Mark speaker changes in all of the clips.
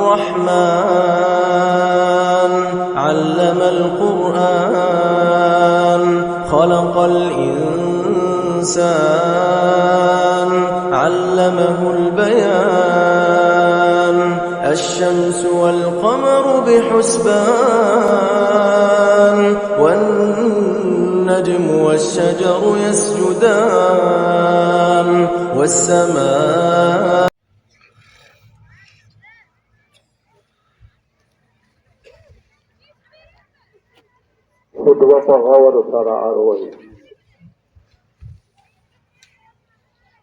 Speaker 1: الرحمن علم القرآن خلق الإنسان علمه البيان الشمس والقمر بحسبان والنجم والشجر يسجدان والسماء
Speaker 2: خطبة غور صرع روي.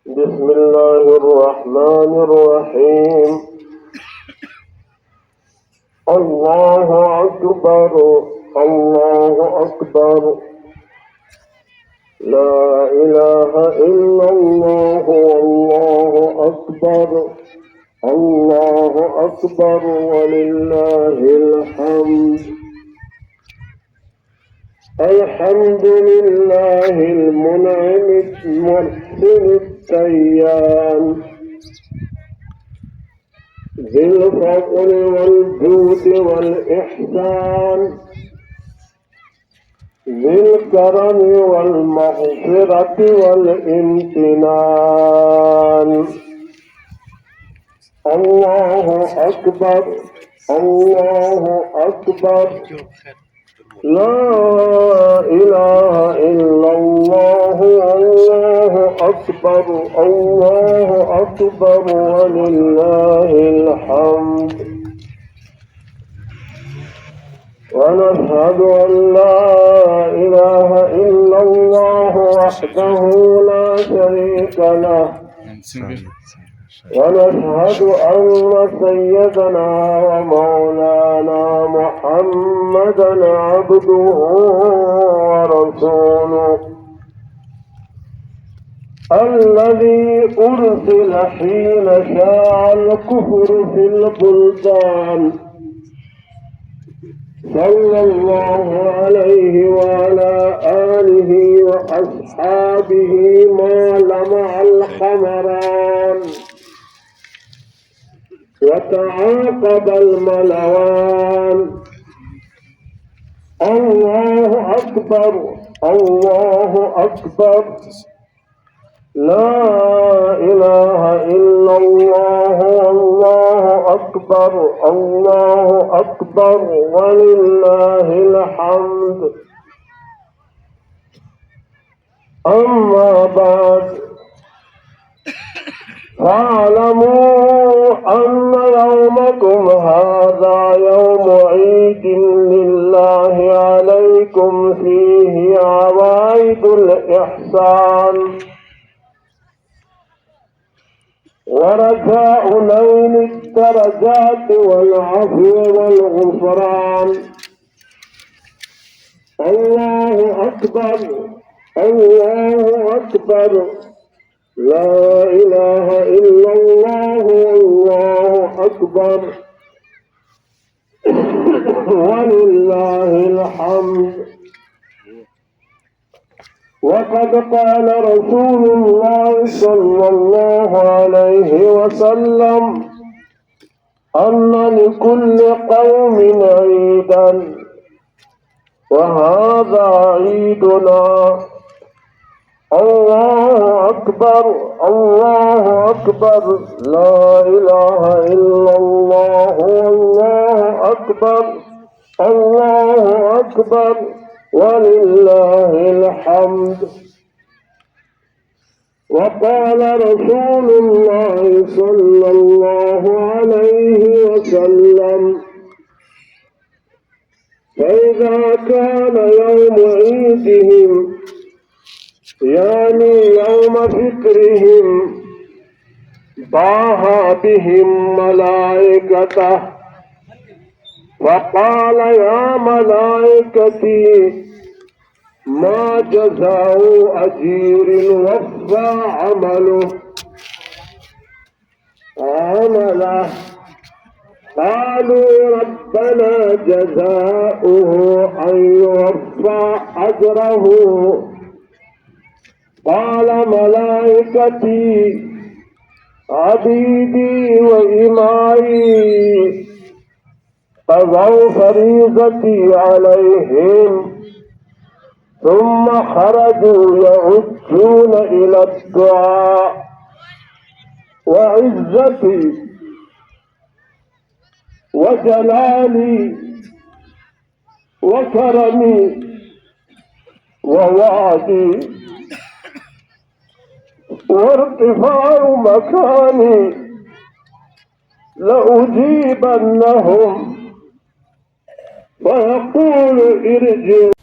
Speaker 2: بسم الله الرحمن الرحيم. الله أكبر الله أكبر لا إله إلا الله والله أكبر الله أكبر ولله الحمد. الحمد لله المنعم المحسن الديان ذي الفضل والجود والإحسان ذي الكرم والمغفرة والامتنان. الله أكبر الله أكبر لا إله إلا الله والله أكبر الله أكبر ولله الحمد. ونشهد أن لا إله إلا الله وحده لا شريك له ونشهد أن سيدنا ومولانا محمدا عبده ورسوله الذي أرسل حين شاع الكفر في البلدان صلى الله عليه وعلى آله وأصحابه ما لمع القمران وتعاقب الملوان. الله أكبر الله أكبر لا إله إلا الله والله أكبر الله أكبر ولله الحمد. أما بعد فاعلموا أن يومكم هذا يوم عيد لله عليكم فيه عوائد الإحسان ورجاء نيل الدرجات والعفو والغفران. الله أكبر الله أكبر لا إله إلا الله والله أكبر ولله الحمد. وقد قال رسول الله صلى الله عليه وسلم أن لكل قوم عيدا وهذا عيدنا. الله أكبر الله أكبر لا إله إلا الله والله أكبر الله أكبر ولله الحمد. وقال رسول الله صلى الله عليه وسلم فإذا كان يوم عيدهم يعني يوم فطرهم ضاها بهم ملائكته فقال يا ملائكتي ما جزاء أجير وفى عمله قالوا ربنا جزاؤه أن يوفى أجره. قال ملائكتي عبيدي وإمائي قضوا فريضتي عليهم ثم خرجوا يعجون إلى الدعاء وعزتي وجلالي وكرمي ووعدي وارتفاع مكاني لأجيبنهم، فيقول ارجعوا